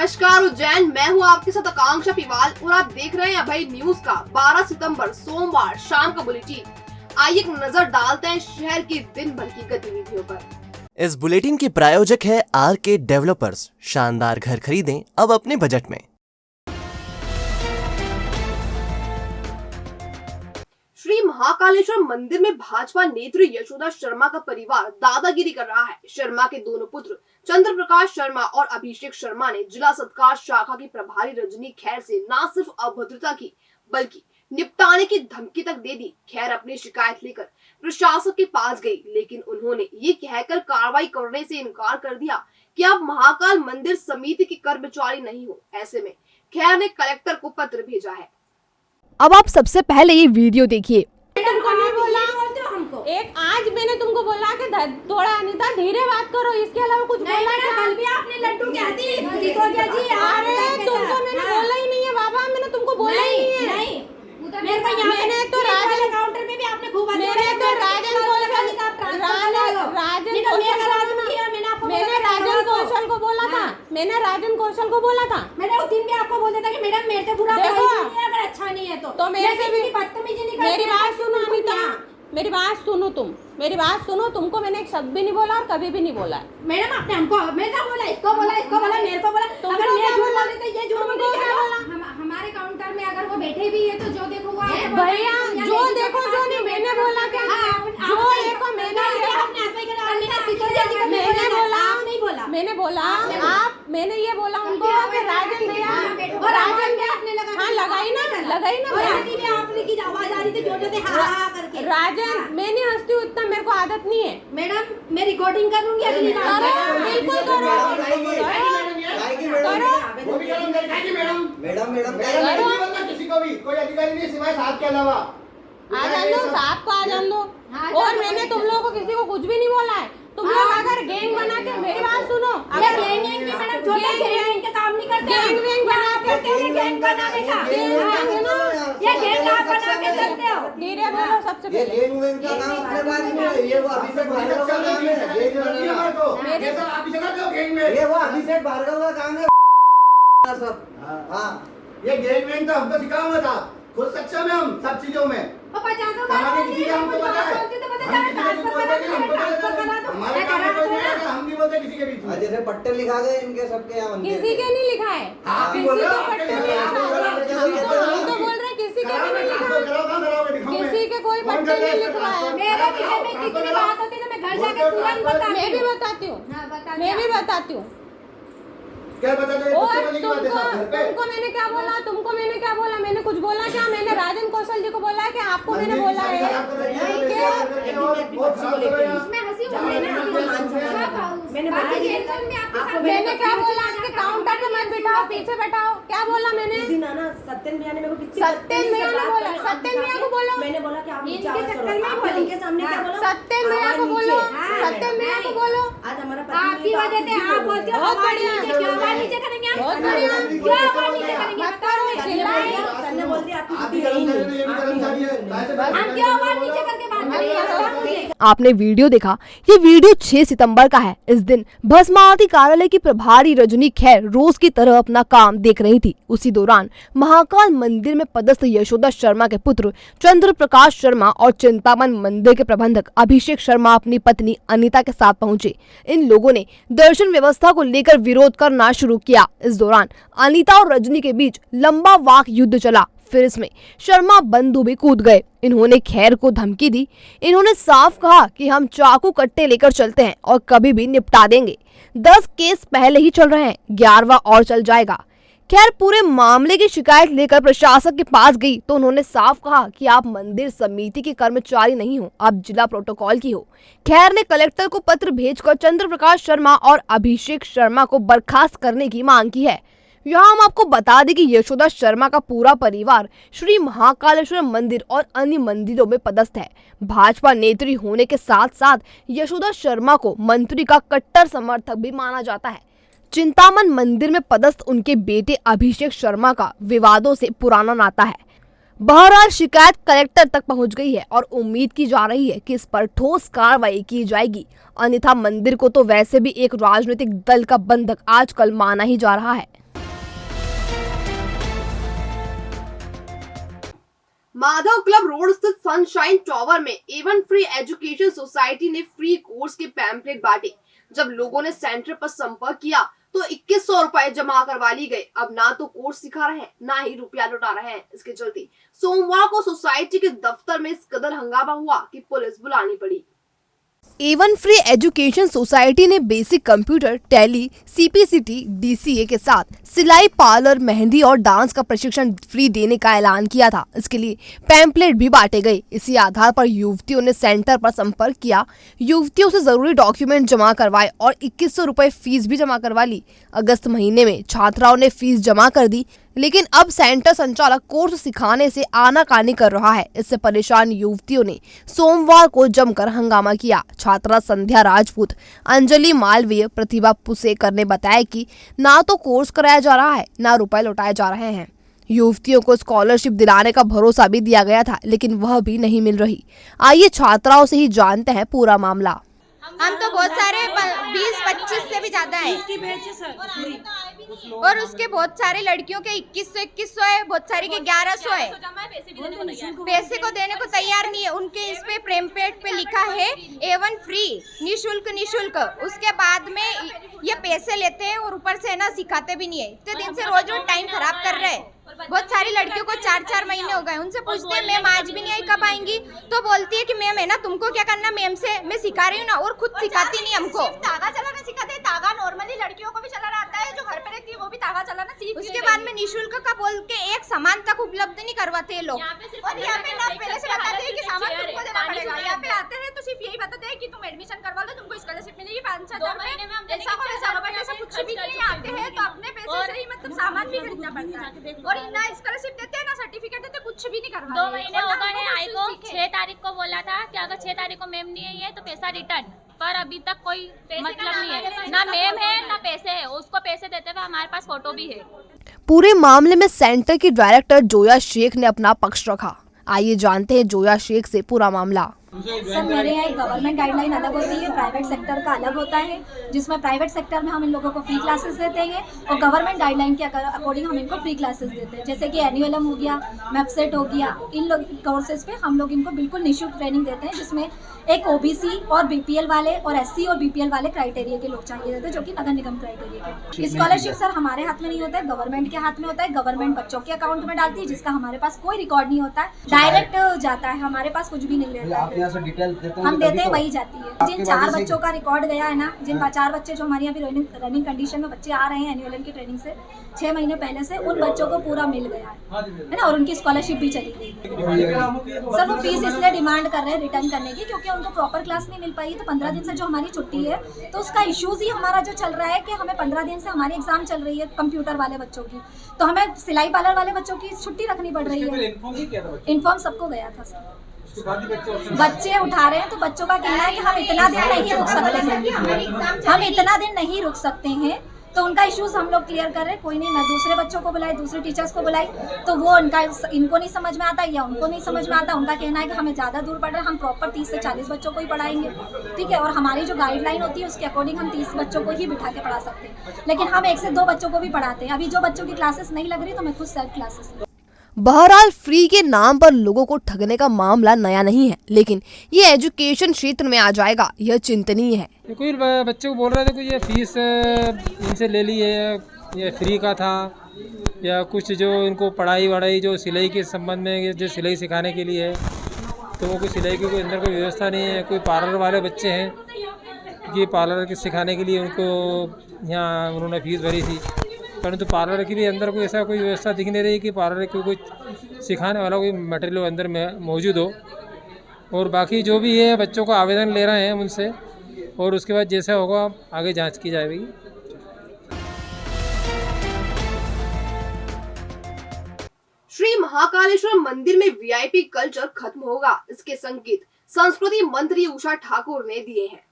नमस्कार उज्जैन, मैं हूं आपके साथ आकांक्षा पिवाल और आप देख रहे हैं अभय न्यूज का 12 सितंबर सोमवार शाम का बुलेटिन। आइए एक नजर डालते हैं शहर की दिन भर की गतिविधियों पर। इस बुलेटिन के प्रायोजक है आरके डेवलपर्स। शानदार घर खरीदें अब अपने बजट में। श्री महाकालेश्वर मंदिर में भाजपा नेत्री यशोदा शर्मा का परिवार दादागिरी कर रहा है। शर्मा के दोनों पुत्र चंद्र प्रकाश शर्मा और अभिषेक शर्मा ने जिला सत्कार शाखा की प्रभारी रजनी खैर से न सिर्फ अभद्रता की बल्कि निपटाने की धमकी तक दे दी। खैर अपनी शिकायत लेकर प्रशासक के पास गई, लेकिन उन्होंने ये कहकर कार्रवाई करने से इनकार कर दिया कि आप महाकाल मंदिर समिति के कर्मचारी नहीं हो। ऐसे में खैर ने कलेक्टर को पत्र भेजा है। अब आप सबसे पहले ये वीडियो देखिए। तुमको नहीं बोला हमको। एक आज मैंने तुमको बोला कि थोड़ा अनीता धीरे बात करो, इसके अलावा कुछ बोला क्या? कल भी आपने लड्डू क्या दी सिसोदिया जी? अरे तुमको मैंने बोला ही नहीं है बाबा, मैंने तुमको बोला ही नहीं है। नहीं मैंने तो राजन काउंटर में भी आपने खूब मैंने तो राजन कौशल को बोला था। मैंने राजन कौशल को बोला था। मैंने उस दिन भी आपको बोला था कि मैडम मेरे से बुरा अगर अच्छा नहीं है तो मेरे से भी बदतमीजी नहीं करती। मेरी बात सुनो अनीता, मेरी बात सुनो, मेरी बात सुनो। तुमको मैंने एक शब्द भी नहीं बोला और कभी भी नहीं बोला। मैडम आपने हमको मैं क्या बोला? इसको बोला मेरे को बोला। अगर मैं झूठ बोल रही तो ये झूठ बोल रही। हमारे काउंटर में अगर वो बैठे भी है तो जो देखो वो भैया जो देखो जो नहीं, मैंने बोला क्या? जो देखो मैंने बोला आप, मैंने ये बोला उनको कि राजन भैया और राजन भी आपने लगाई ना आपने की आवाज आ रही थी जोर से हाँ करके। राजन मैं नहीं हंसती हूँ इतना, मेरे को आदत नहीं है। मैडम मैं रिकॉर्डिंग करूंगी अगली बार। बिल्कुल करो मैडम किसी को भी कोई अधिकारी नहीं सिवाय साहब के अलावा। आ जान दो साहब को, आ जान दो। और मैंने तुम लोगों को किसी को कुछ भी नहीं बोला है। तुम लोग अगर गैंग बना के, मेरी बात सुनो, अगर गैंग मैडम छोटे गैंग के काम नहीं करते। गैंग बना के गैंग बना के ये गैंग आप बना के चलते हो। धीरे बोलो सबसे पहले। ये गैंग का नाम अपने पास नहीं है, ये वो अभिषेक भार्गव का काम है। गैंग बनाना तो ये सब आप ही चलाते हो गैंग में। ये वो अभिषेक भार्गव का काम है सब। हां ये गैंग तो हमको सिखाया हुआ था, खुद सक्षम है हम सब चीजों में। हमारे किसी का हमको पता है, हमारे काम में कोई नहीं है, हम नहीं बोलते किसी के बीच में। जैसे पट्टे लिखा गए इनके सबके यहाँ किसी के नहीं लिखा है। किसी को पट्टे हम तो बोल रहे किसी के भी नहीं लिखा है, किसी के कोई पट्टे नहीं लिखवा है। मेरे विषय में कितनी बात होती है मैं घर जाके तुरंत बताती हूँ। मैं भी बताती हूँ, मैं भी बताती हूँ। क्या बता दो? तुमको मैंने क्या बोला? तुमको मैंने क्या बोला? मैंने कुछ बोला क्या? मैंने राजन कौशल जी को बोला है कि आपको मैंने बोला है मैंने क्या बोला? आपके काउंटर पे मत बिठाओ, पीछे बैठाओ। क्या बोला मैंने? सत्यन भैया ने मेरे को सत्यन भैया ने बोला, सत्यन भैया को बोलो। मैंने बोला कि आप इनके चक्कर में बोली के सामने क्या बोला? सत्यन भैया को बोलो, सत्यन भैया को बोलो। आज हमारा आपकी वजह से आप बोलते हो बहुत बढ़िया, क्यों आवाज नीचे करेंगे? बहुत बढ़िया, क्यों आवाज नीचे करेंगे? मत करो, चिल्लाइए। सर ने बोल दिया आपकी बुद्धि है ही नहीं। हम क्यों आवाज नीचे करके बात करेंगे? आपने वीडियो देखा। ये वीडियो 6 सितंबर का है। इस दिन भस्म आरती कार्यालय की प्रभारी रजनी खैर रोज की तरह अपना काम देख रही थी। उसी दौरान महाकाल मंदिर में पदस्थ यशोदा शर्मा के पुत्र चंद्र प्रकाश शर्मा और चिंतामन मंदिर के प्रबंधक अभिषेक शर्मा अपनी पत्नी अनीता के साथ पहुंचे। इन लोगों ने दर्शन व्यवस्था को लेकर विरोध करना शुरू किया। इस दौरान अनीता और रजनी के बीच लंबा वाक युद्ध चला। फिर इसमें शर्मा बंधु भी कूद गए। इन्होंने खैर को धमकी दी। इन्होंने साफ कहा कि हम चाकू कट्टे लेकर चलते हैं और कभी भी निपटा देंगे। 10 केस पहले ही चल रहे हैं, 11वां और चल जाएगा। खैर पूरे मामले की शिकायत लेकर प्रशासक के पास गई तो उन्होंने साफ कहा कि आप मंदिर समिति के कर्मचारी नहीं हो, आप जिला प्रोटोकॉल की हो। खैर ने कलेक्टर को पत्र भेजकर चंद्र प्रकाश शर्मा और अभिषेक शर्मा को बर्खास्त करने की मांग की है। यहाँ हम आपको बता दें कि यशोदा शर्मा का पूरा परिवार श्री महाकालेश्वर मंदिर और अन्य मंदिरों में पदस्थ है। भाजपा नेत्री होने के साथ साथ यशोदा शर्मा को मंत्री का कट्टर समर्थक भी माना जाता है। चिंतामन मंदिर में पदस्थ उनके बेटे अभिषेक शर्मा का विवादों से पुराना नाता है। बहरहाल शिकायत कलेक्टर तक पहुंच गई है और उम्मीद की जा रही है कि इस पर ठोस कार्रवाई की जाएगी, अन्यथा मंदिर को तो वैसे भी एक राजनीतिक दल का बंधक आजकल माना ही जा रहा है। माधव क्लब रोड स्थित सनशाइन टावर में एवन फ्री एजुकेशन सोसाइटी ने फ्री कोर्स के पैम्पलेट बांटे। जब लोगों ने सेंटर पर संपर्क किया तो 2100 रुपए जमा करवा ली गए। अब ना तो कोर्स सिखा रहे हैं, ना ही रुपया लौटा रहे हैं। इसके चलते सोमवार को सोसाइटी के दफ्तर में इस कदर हंगामा हुआ कि पुलिस बुलानी पड़ी। एवन फ्री एजुकेशन सोसाइटी ने basic computer, tally, CPCT, DCA के साथ सिलाई, पार्लर, मेहंदी और डांस का प्रशिक्षण फ्री देने का ऐलान किया था। इसके लिए पैम्पलेट भी बांटे गए। इसी आधार पर युवतियों ने सेंटर पर संपर्क किया, युवतियों से जरूरी डॉक्यूमेंट जमा करवाए और 2100 रुपए फीस भी जमा करवा ली। अगस्त महीने में छात्राओं ने फीस जमा कर दी, लेकिन अब सेंटर संचालक कोर्स सिखाने से आनाकानी कर रहा है। इससे परेशान युवतियों ने सोमवार को जमकर हंगामा किया। छात्रा संध्या राजपूत, अंजलि मालवीय, प्रतिभा पुसेकर ने बताया कि ना तो कोर्स कराया जा रहा है, ना रुपए लौटाए जा रहे हैं। युवतियों को स्कॉलरशिप दिलाने का भरोसा भी दिया गया था, लेकिन वह भी नहीं मिल रही। आइए छात्राओं से ही जानते हैं पूरा मामला। हम तो बहुत सारे 20-25 से भी ज्यादा है और उसके बहुत सारे लड़कियों के 2100 है, बहुत सारी के 1100 है। पैसे को देने को तैयार नहीं है। उनके इस पे पैम्पलेट पे लिखा है एवन फ्री, निशुल्क। उसके बाद में ये पैसे लेते हैं और ऊपर से ना सिखाते भी नहीं है। इतने दिन से रोज टाइम खराब कर रहे हैं। बहुत सारी लड़कियों को 4-4 महीने हो गए। उनसे पूछते हैं मैम आज भी नहीं आई, कब आएंगी? तो बोलती है कि मैम है ना, तुमको क्या करना, मैम से मैं सिखा रही हूँ ना, और खुद सिखाती नहीं हमको। धागा चलाना सिखाते हैं। धागा नॉर्मली लड़कियों को भी चलाना आता है, जो घर पे रहती है वो भी धागा चलाना सीख। उसके बाद में निशुल्क का बोल के एक सामान तक उपलब्ध नहीं करवाते हैं लोग। और यहाँ पे ना पहले से बताते हैं कि सामान तुमको देना पड़ेगा। यहाँ पे आते हैं तो सिर्फ यही बताते हैं कि तुम एडमिशन करवा लो, तुमको स्कॉलरशिप मिलेगी 5,000 रुपए। ऐसा को वैसा बट ऐसा कुछ भी नहीं। आते हैं तो अपने पैसे से ही मतलब सामान भी खरीदना पड़ता है और ना स्कॉलरशिप देते हैं ना सर्टिफिकेट देते, कुछ भी नहीं करवा। 2 महीने हो गए हैं। आई को 6 तारीख को बोला था कि अगर 6 तारीख को मैम नहीं आई है तो पैसा रिटर्न, पर अभी तक कोई मतलब नहीं है। ना मैम है ना पैसे है। उसको पैसे देते हुए हमारे पास फोटो भी है। पूरे मामले में सेंटर की डायरेक्टर जोया शेख ने अपना पक्ष रखा। आइए जानते हैं जोया शेख से पूरा मामला। सर मेरे यहाँ गवर्नमेंट गाइडलाइन अलग होती है, प्राइवेट सेक्टर का अलग होता है, जिसमें प्राइवेट सेक्टर में हम इन लोगों को फ्री क्लासेस देते हैं और गवर्नमेंट गाइडलाइन के अकॉर्डिंग हम इनको फ्री क्लासेस देते हैं। जैसे कि एनुअलम हो गया, मैपसेट हो गया, इन लोग कोर्सेज पे हम लोग इनको बिल्कुल निःशुल्क ट्रेनिंग देते हैं, जिसमें एक OBC और BPL वाले और SC और BPL वाले क्राइटेरिया के लोग चाहिए रहते हैं, जो कि नगर निगम क्राइटेरिया के। स्कॉलरशिप सर हमारे हाथ में नहीं होता है, गवर्नमेंट के हाथ में होता है। गवर्नमेंट बच्चों के अकाउंट में डालती है, जिसका हमारे पास कोई रिकॉर्ड नहीं होता है, डायरेक्ट जाता है, हमारे पास कुछ भी नहीं रहता है। हम देते हैं वही जाती है। जिन 4 बच्चों का रिकॉर्ड गया है ना, जिन 4 बच्चे जो हमारे यहाँ भी रनिंग कंडीशन में बच्चे आ रहे हैं एनुअल की ट्रेनिंग से 6 महीने पहले से, उन बच्चों को पूरा मिल गया है ना, और उनकी स्कॉलरशिप भी चली गई। सर वो फीस इसलिए डिमांड कर रहे हैं रिटर्न करने की, क्योंकि उनको प्रॉपर क्लास नहीं मिल पाई। तो 15 दिन से जो हमारी छुट्टी है, तो उसका इश्यूज ही हमारा जो चल रहा है कि हमें 15 दिन से हमारी एग्जाम चल रही है कंप्यूटर वाले बच्चों की, तो हमें सिलाई पार्लर वाले बच्चों की छुट्टी रखनी पड़ रही है। इन्फॉर्म सबको गया था सर। बच्चे उठा रहे हैं, तो बच्चों का कहना है कि हम इतना दिन नहीं रुक सकते हैं, हम इतना दिन नहीं रुक सकते हैं। तो उनका इश्यूज हम लोग क्लियर कर रहे हैं। कोई नहीं, मैं दूसरे बच्चों को बुलाई, दूसरे टीचर्स को बुलाई, तो वो इनको नहीं समझ में आता या उनको नहीं समझ में आता। उनका कहना है कि हमें ज़्यादा दूर पड़ रहा है, हम प्रॉपर 30 से 40 बच्चों को ही पढ़ाएंगे, ठीक है। और हमारी जो गाइडलाइन होती है उसके अकॉर्डिंग हम 30 बच्चों को ही बिठा के पढ़ा सकते हैं, लेकिन हम 1 से 2 बच्चों को भी पढ़ाते हैं। अभी जो बच्चों की क्लासेस नहीं लग रही, तो मैं खुद सेल्फ क्लासेस। बहरहाल फ्री के नाम पर लोगों को ठगने का मामला नया नहीं है, लेकिन ये एजुकेशन क्षेत्र में आ जाएगा, यह चिंतनीय है। कोई बच्चे को बोल रहे थे कि ये फीस इनसे ले ली है, ये फ्री का था, या कुछ जो इनको पढ़ाई वढ़ाई जो सिलाई के संबंध में जो सिलाई सिखाने के लिए है, तो वो कोई सिलाई की कोई अंदर कोई व्यवस्था नहीं है। कोई पार्लर वाले बच्चे हैं कि पार्लर के सिखाने के लिए उनको यहाँ उन्होंने फीस भरी थी, परंतु पार्लर के लिए अंदर कोई ऐसा कोई व्यवस्था दिख नहीं रही कि पार्लर को कोई सिखाने वाला कोई मटेरियल अंदर में मौजूद हो। और बाकी जो भी है बच्चों को आवेदन ले रहे हैं उनसे, और उसके बाद जैसा होगा आगे जांच की जाएगी। श्री महाकालेश्वर मंदिर में VIP कल्चर खत्म होगा, इसके संकेत संस्कृति मंत्री उषा ठाकुर ने दिए हैं।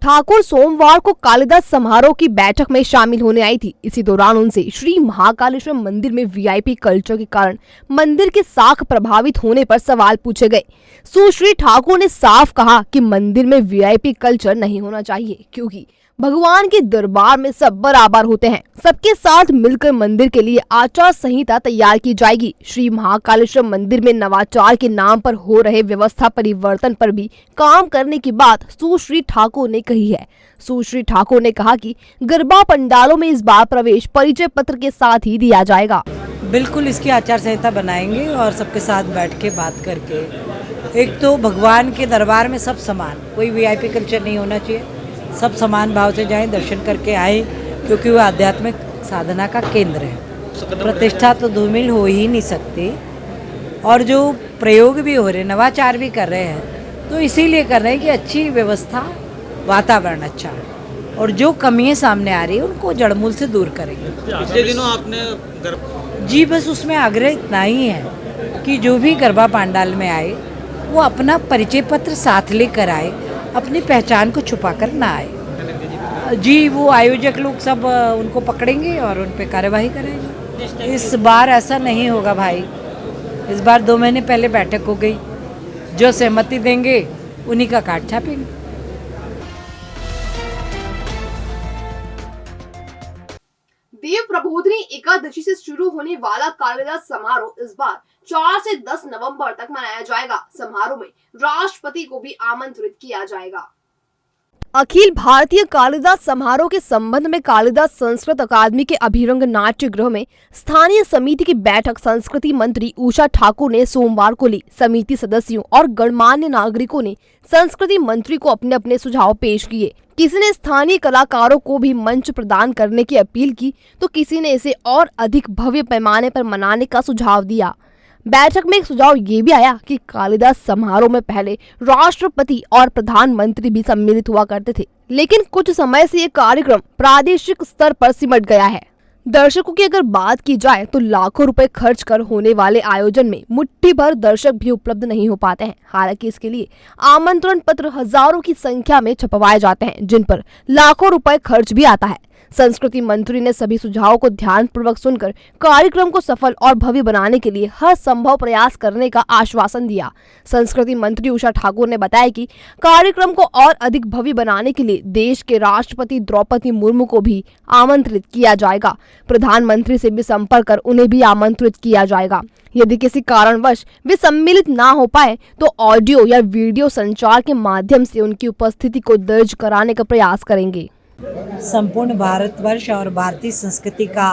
ठाकुर सोमवार को कालिदास समारोह की बैठक में शामिल होने आई थी। इसी दौरान उनसे श्री महाकालेश्वर मंदिर में VIP कल्चर के कारण मंदिर की साख प्रभावित होने पर सवाल पूछे गए। सुश्री ठाकुर ने साफ कहा कि मंदिर में VIP कल्चर नहीं होना चाहिए, क्योंकि भगवान के दरबार में सब बराबर होते हैं। सबके साथ मिलकर मंदिर के लिए आचार संहिता तैयार की जाएगी। श्री महाकालेश्वर मंदिर में नवाचार के नाम पर हो रहे व्यवस्था परिवर्तन पर भी काम करने की बात सुश्री ठाकुर ने कही है। सुश्री ठाकुर ने कहा कि गरबा पंडालों में इस बार प्रवेश परिचय पत्र के साथ ही दिया जाएगा। बिल्कुल इसकी आचार संहिता बनाएंगे और सबके साथ बैठ के बात करके, एक तो भगवान के दरबार में सब समान, कोई वीआईपी कल्चर नहीं होना चाहिए, सब समान भाव से जाएं, दर्शन करके आए, क्योंकि वो आध्यात्मिक साधना का केंद्र है। प्रतिष्ठा तो धूमिल हो ही नहीं सकती, और जो प्रयोग भी हो रहे, नवाचार भी कर रहे हैं, तो इसीलिए कर रहे हैं कि अच्छी व्यवस्था, वातावरण अच्छा है, और जो कमियां सामने आ रही है उनको जड़मूल से दूर करेंगे। पिछले दिनों आपने जी बस उसमें आग्रह इतना ही है कि जो भी गरबा पंडाल में आए वो अपना परिचय पत्र साथ लेकर आए, अपनी पहचान को छुपा कर ना आए। जी वो आयोजक लोग सब उनको पकड़ेंगे और उन पर कार्यवाही करेंगे। इस बार ऐसा नहीं होगा भाई, इस बार 2 महीने पहले बैठक हो गई, जो सहमति देंगे उन्हीं का कार्ड छापेंगे। देव प्रबोधिनी एकादशी से शुरू होने वाला कालिदास समारोह इस बार 4 से 10 नवंबर तक मनाया जाएगा। समारोह में राष्ट्रपति को भी आमंत्रित किया जाएगा। अखिल भारतीय कालिदास समारोह के संबंध में कालिदास संस्कृत अकादमी के अभिरंग नाट्य गृह में स्थानीय समिति की बैठक संस्कृति मंत्री उषा ठाकुर ने सोमवार को ली। समिति सदस्यों और गणमान्य नागरिकों ने संस्कृति मंत्री को अपने अपने सुझाव पेश किए। किसी ने स्थानीय कलाकारों को भी मंच प्रदान करने की अपील की, तो किसी ने इसे और अधिक भव्य पैमाने पर मनाने का सुझाव दिया। बैठक में एक सुझाव ये भी आया कि कालिदास समारोह में पहले राष्ट्रपति और प्रधानमंत्री भी सम्मिलित हुआ करते थे, लेकिन कुछ समय से ये कार्यक्रम प्रादेशिक स्तर पर सिमट गया है। दर्शकों की अगर बात की जाए तो लाखों रुपए खर्च कर होने वाले आयोजन में मुट्ठी भर दर्शक भी उपलब्ध नहीं हो पाते हैं। हालांकि इसके लिए आमंत्रण पत्र हजारों की संख्या में छपवाए जाते हैं, जिन पर लाखों रुपए खर्च भी आता है। संस्कृति मंत्री ने सभी सुझावों को ध्यानपूर्वक सुनकर कार्यक्रम को सफल और भव्य बनाने के लिए हर संभव प्रयास करने का आश्वासन दिया। संस्कृति मंत्री उषा ठाकुर ने बताया कि कार्यक्रम को और अधिक भव्य बनाने के लिए देश के राष्ट्रपति द्रौपदी मुर्मू को भी आमंत्रित किया जाएगा। प्रधानमंत्री से भी संपर्क कर उन्हें भी आमंत्रित किया जाएगा। यदि किसी कारणवश वे सम्मिलित ना हो पाए तो ऑडियो या वीडियो संचार के माध्यम से उनकी उपस्थिति को दर्ज कराने का प्रयास करेंगे। संपूर्ण भारतवर्ष और भारतीय संस्कृति का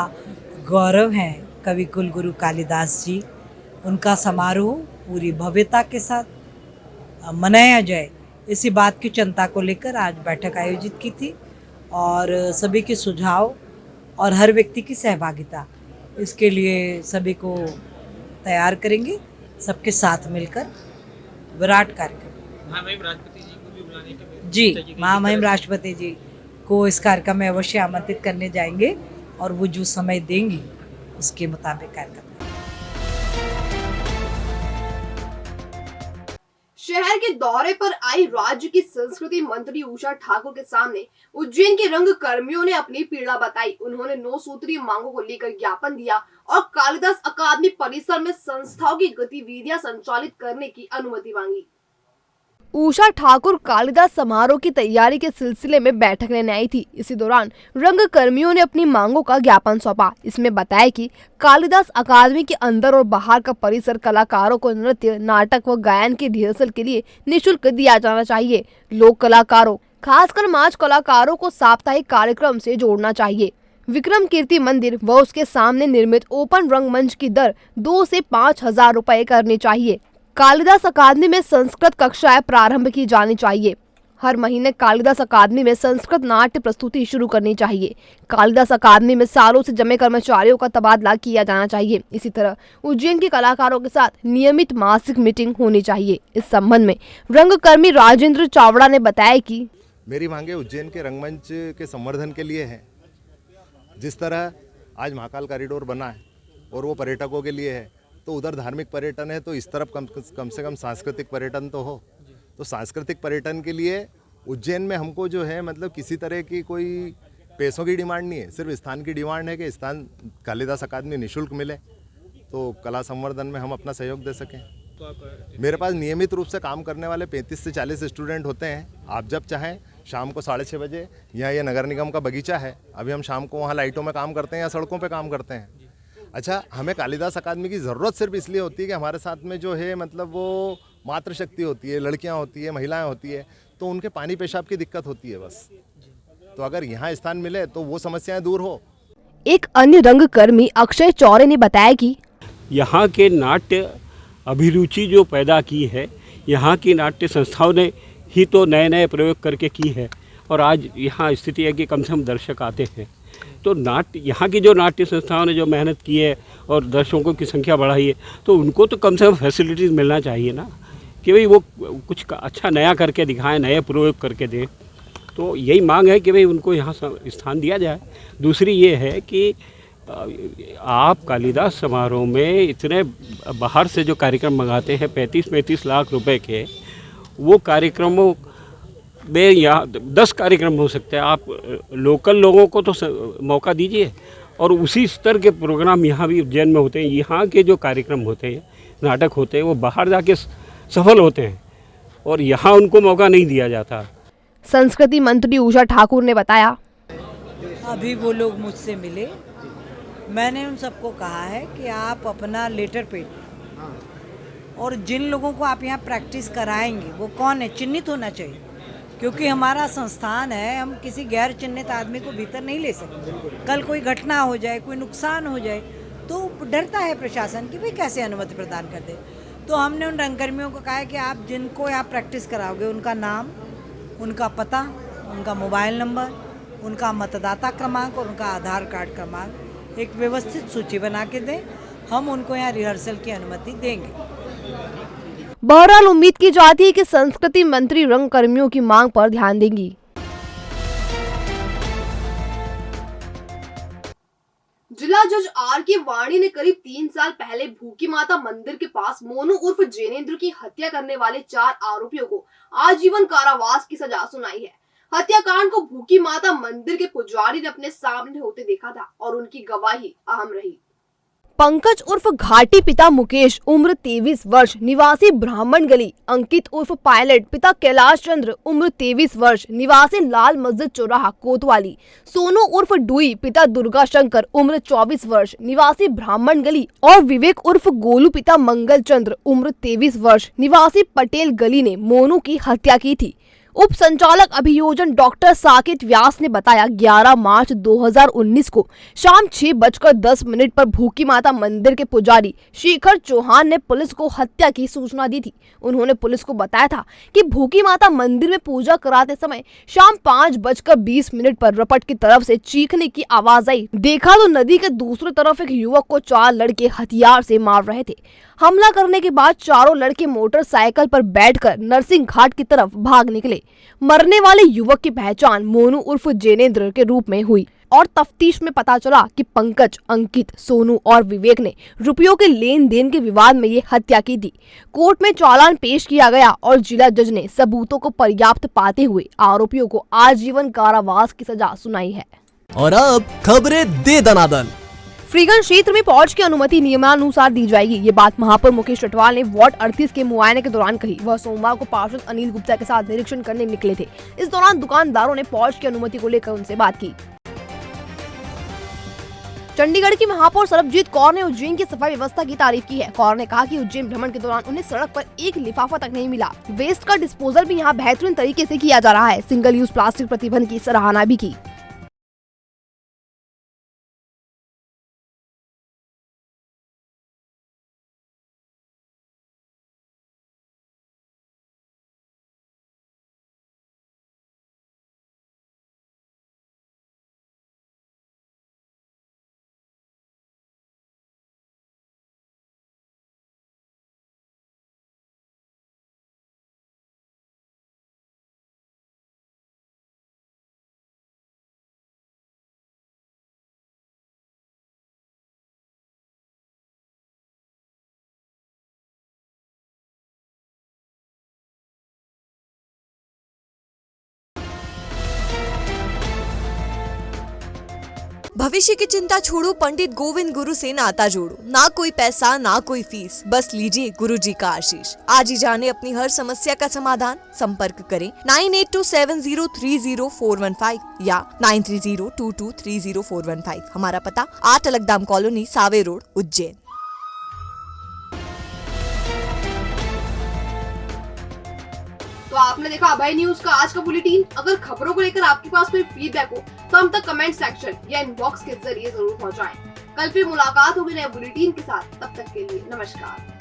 गौरव है कवि कुलगुरु कालिदास जी। उनका समारोह पूरी भव्यता के साथ मनाया जाए, इसी बात की चिंता को लेकर आज बैठक आयोजित की थी, और सभी के सुझाव और हर व्यक्ति की सहभागिता, इसके लिए सभी को तैयार करेंगे, सबके साथ मिलकर विराट कार्यक्रम। महामहिम राष्ट्रपति जी को भी बुलाने की जी, महामहिम राष्ट्रपति जी को इस कार्यक्रम में अवश्य आमंत्रित करने जाएंगे, और वो जो समय देंगी उसके मुताबिक कार्यक्रम। शहर के दौरे पर आई राज्य की संस्कृति मंत्री उषा ठाकुर के सामने उज्जैन के रंग कर्मियों ने अपनी पीड़ा बताई। उन्होंने 9 सूत्रीय मांगों को लेकर ज्ञापन दिया और कालिदास अकादमी परिसर में संस्थाओं की गतिविधियां संचालित करने की अनुमति मांगी। उषा ठाकुर कालिदास समारोह की तैयारी के सिलसिले में बैठक लेने आई थी। इसी दौरान रंग कर्मियों ने अपनी मांगों का ज्ञापन सौंपा। इसमें बताया कि कालिदास अकादमी के अंदर और बाहर का परिसर कलाकारों को नृत्य, नाटक व गायन के रिहर्सल के लिए निःशुल्क दिया जाना चाहिए। लोक कलाकारों, खासकर मंच कलाकारों को साप्ताहिक कार्यक्रम से जोड़ना चाहिए। विक्रम कीर्ति मंदिर व उसके सामने निर्मित ओपन रंगमंच की दर 2 से 5,000 रुपए करनी चाहिए। कालिदास अकादमी में संस्कृत कक्षाएं प्रारंभ की जानी चाहिए। हर महीने कालिदास अकादमी में संस्कृत नाट्य प्रस्तुति शुरू करनी चाहिए। कालिदास अकादमी में सालों से जमे कर्मचारियों का तबादला किया जाना चाहिए। इसी तरह उज्जैन के कलाकारों के साथ नियमित मासिक मीटिंग होनी चाहिए। इस संबंध में रंगकर्मी राजेंद्र चावड़ा ने बताया कि मेरी मांगे उज्जैन के रंगमंच के संवर्धन के लिए है। जिस तरह आज महाकाल कॉरिडोर बना है और वो पर्यटकों के लिए है, तो उधर धार्मिक पर्यटन है, तो इस तरफ कम से कम सांस्कृतिक पर्यटन तो हो। तो सांस्कृतिक पर्यटन के लिए उज्जैन में हमको जो है मतलब किसी तरह की कोई पैसों की डिमांड नहीं है, सिर्फ स्थान की डिमांड है कि स्थान कालिदास अकादमी निःशुल्क मिले, तो कला संवर्धन में हम अपना सहयोग दे सकें। मेरे पास नियमित रूप से काम करने वाले 35 से 40 स्टूडेंट होते हैं। आप जब चाहें शाम को 6:30 बजे यहाँ ये नगर निगम का बगीचा है, अभी हम शाम को वहाँ लाइटों में काम करते हैं या सड़कों पे काम करते हैं। अच्छा, हमें कालिदास अकादमी की ज़रूरत सिर्फ इसलिए होती है कि हमारे साथ में जो है मतलब वो मातृशक्ति होती है, लड़कियाँ होती है, महिलाएँ होती है, तो उनके पानी पेशाब की दिक्कत होती है बस। तो अगर यहाँ स्थान मिले तो वो समस्याएं दूर हो। एक अन्य रंगकर्मी अक्षय चौरे ने बताया कि यहाँ के नाट्य अभिरुचि जो पैदा की है, यहाँ की नाट्य संस्थाओं ने ही तो नए नए प्रयोग करके की है और आज यहाँ स्थिति है कि कम से कम दर्शक आते हैं। तो नाट्य यहाँ की जो नाट्य संस्थाओं ने जो मेहनत की है और दर्शकों की संख्या बढ़ाई है, तो उनको तो कम से कम फैसिलिटीज़ मिलना चाहिए ना, कि भाई वो कुछ अच्छा नया करके दिखाएं, नए प्रयोग करके दें। तो यही मांग है कि भाई उनको यहाँ स्थान दिया जाए। दूसरी ये है कि आप कालिदास समारोह में इतने बाहर से जो कार्यक्रम मंगाते हैं 35-35 लाख रुपए के, वो कार्यक्रमों में यहाँ 10 कार्यक्रम हो सकते हैं। आप लोकल लोगों को तो मौका दीजिए और उसी स्तर के प्रोग्राम यहाँ भी उज्जैन में होते हैं। यहाँ के जो कार्यक्रम होते हैं, नाटक होते हैं, वो बाहर जाके सफल होते हैं और यहाँ उनको मौका नहीं दिया जाता। संस्कृति मंत्री उषा ठाकुर ने बताया, अभी वो लोग मुझसे मिले, मैंने उन सबको कहा है कि आप अपना लेटर पेड और जिन लोगों को आप यहाँ प्रैक्टिस कराएंगे वो कौन है चिन्हित होना चाहिए, क्योंकि हमारा संस्थान है, हम किसी गैर चिन्हित आदमी को भीतर नहीं ले सकते। कल कोई घटना हो जाए, कोई नुकसान हो जाए तो डरता है प्रशासन कि भाई कैसे अनुमति प्रदान कर दे। तो हमने उन रंगकर्मियों को कहा है कि आप जिनको यहाँ प्रैक्टिस कराओगे उनका नाम, उनका पता, उनका मोबाइल नंबर, उनका मतदाता क्रमांक और उनका आधार कार्ड क्रमांक एक व्यवस्थित सूची बना के दें, हम उनको यहाँ रिहर्सल की अनुमति देंगे। बहरहाल उम्मीद की जाती है कि संस्कृति मंत्री रंगकर्मियों की मांग पर ध्यान देंगी। जिला जज आर के वाणी ने करीब 3 साल पहले भूखी माता मंदिर के पास मोनू उर्फ जैनेन्द्र की हत्या करने वाले 4 आरोपियों को आजीवन कारावास की सजा सुनाई है। हत्याकांड को भूखी माता मंदिर के पुजारी ने अपने सामने होते देखा था और उनकी गवाही अहम रही। पंकज उर्फ घाटी पिता मुकेश उम्र 23 वर्ष निवासी ब्राह्मण गली, अंकित उर्फ पायलट पिता कैलाश चंद्र उम्र 23 वर्ष निवासी लाल मस्जिद चौराहा कोतवाली, सोनू उर्फ डुई पिता दुर्गा शंकर उम्र 24 वर्ष निवासी ब्राह्मण गली और विवेक उर्फ गोलू पिता मंगल चंद्र उम्र 23 वर्ष निवासी पटेल गली ने मोनू की हत्या की थी। उप संचालक अभियोजन डॉक्टर साकेत व्यास ने बताया, 11 मार्च 2019 को शाम 6:10 पर भूखी माता मंदिर के पुजारी शेखर चौहान ने पुलिस को हत्या की सूचना दी थी। उन्होंने पुलिस को बताया था कि भूखी माता मंदिर में पूजा कराते समय शाम 5:20 पर रपट की तरफ से चीखने की आवाज आई। देखा तो नदी के दूसरी तरफ एक युवक को 4 लड़के हथियार से मार रहे थे। हमला करने के बाद चारों लड़के मोटरसाइकिल पर बैठकर नरसिंह घाट की तरफ भाग निकले। मरने वाले युवक की पहचान मोनू उर्फ जैनेन्द्र के रूप में हुई और तफ्तीश में पता चला कि पंकज, अंकित, सोनू और विवेक ने रुपयों के लेन देन के विवाद में ये हत्या की थी। कोर्ट में चालान पेश किया गया और जिला जज ने सबूतों को पर्याप्त पाते हुए आरोपियों को आजीवन कारावास की सजा सुनाई है। और अब खबरें दे दनादन। फ्रीगंज क्षेत्र में पहुंच की अनुमति नियमानुसार दी जाएगी। ये बात महापौर मुकेश चटवाल ने वार्ड 38 के मुआयने के दौरान कही। वह सोमवार को पार्षद अनिल गुप्ता के साथ निरीक्षण करने निकले थे। इस दौरान दुकानदारों ने पहुंच की अनुमति को लेकर उनसे बात की। चंडीगढ़ की महापौर सरबजीत कौर ने उज्जैन की सफाई व्यवस्था की तारीफ की है। कौर ने कहा कि उज्जैन भ्रमण के दौरान उन्हें सड़क पर एक लिफाफा तक नहीं मिला। वेस्ट का डिस्पोजल भी यहाँ बेहतरीन तरीके से किया जा रहा है। सिंगल यूज प्लास्टिक प्रतिबंध की सराहना भी की। भविष्य की चिंता छोड़ो, पंडित गोविंद गुरु से नाता जोड़ो। ना कोई पैसा ना कोई फीस, बस लीजिए गुरु जी का आशीष। आज ही जाने अपनी हर समस्या का समाधान। संपर्क करें 9827030415 या 9302230415। हमारा पता 8 अलगदाम कॉलोनी, सावे रोड, उज्जैन। तो आपने देखा अभय न्यूज का आज का बुलेटिन। अगर खबरों को लेकर आपके पास कोई फीडबैक हो तो हम तक कमेंट सेक्शन या इनबॉक्स के जरिए जरूर पहुंचाएं। कल फिर मुलाकात होगी नए बुलेटिन के साथ। तब तक के लिए नमस्कार।